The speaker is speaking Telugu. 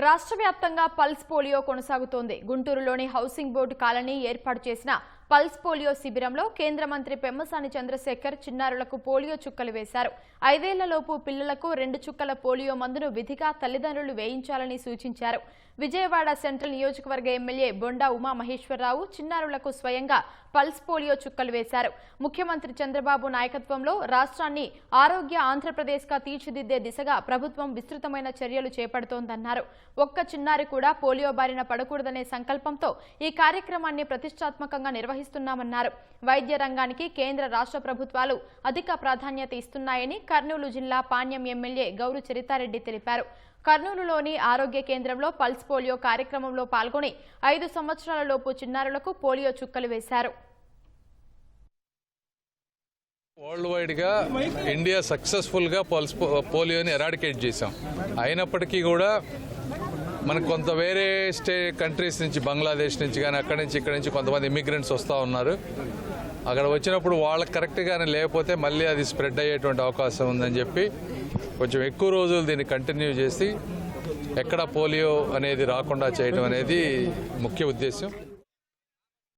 రాష్ట్ర వ్యాప్తంగా పల్స్ పోలియో కొనసాగుతోంది. గుంటూరులోని హౌసింగ్ బోర్డు కాలనీ ఏర్పాటు చేసిన పల్స్ పోలియో శిబిరంలో కేంద్ర మంత్రి పెమ్మసాని చంద్రశేఖర్ చిన్నారులకు పోలియో చుక్కలు వేశారు. 5 ఏళ్లలోపు పిల్లలకు 2 చుక్కల పోలియో మందును విధిగా తల్లిదండ్రులు వేయించాలని సూచించారు. విజయవాడ సెంట్రల్ నియోజకవర్గ ఎమ్మెల్యే బొండా ఉమామహేశ్వరరావు చిన్నారులకు స్వయంగా పల్స్ పోలియో చుక్కలు వేశారు. ముఖ్యమంత్రి చంద్రబాబు నాయకత్వంలో రాష్ట్రాన్ని ఆరోగ్య ఆంధ్రప్రదేశ్గా తీర్చిదిద్దే దిశగా ప్రభుత్వం విస్తృతమైన చర్యలు చేపడుతోందన్నారు. ఒక్క చిన్నారి కూడా పోలియో బారిన పడకూడదనే సంకల్పంతో ఈ కార్యక్రమాన్ని ప్రతిష్టాత్మకంగా నిర్వహిస్తున్నామన్నారు. వైద్య రంగానికి కేంద్ర రాష్ట్ర ప్రభుత్వాలు అధిక ప్రాధాన్యత ఇస్తున్నాయని కర్నూలు జిల్లా పాణ్యం ఎమ్మెల్యే గౌరు చరితారెడ్డి తెలిపారు. కర్నూలులోని ఆరోగ్య కేంద్రంలో పల్స్ పోలియో కార్యక్రమంలో పాల్గొని 5 సంవత్సరాల లోపు చిన్నారులకు పోలియో చుక్కలు వేశారు. వరల్డ్ వైడ్గా ఇండియా సక్సెస్ఫుల్గా పోలియోని ఎరాడికేట్ చేశాం. అయినప్పటికీ కూడా మనకు కొంత వేరే కంట్రీస్ నుంచి, బంగ్లాదేశ్ నుంచి కానీ అక్కడి నుంచి ఇక్కడి నుంచి కొంతమంది ఇమిగ్రెంట్స్ వస్తూ ఉన్నారు. అక్కడ వచ్చినప్పుడు వాళ్ళకి కరెక్ట్గానే లేకపోతే మళ్ళీ అది స్ప్రెడ్ అయ్యేటువంటి అవకాశం ఉందని చెప్పి కొంచెం ఎక్కువ రోజులు దీన్ని కంటిన్యూ చేసి ఎక్కడ పోలియో అనేది రాకుండా చేయడం అనేది ముఖ్య ఉద్దేశం.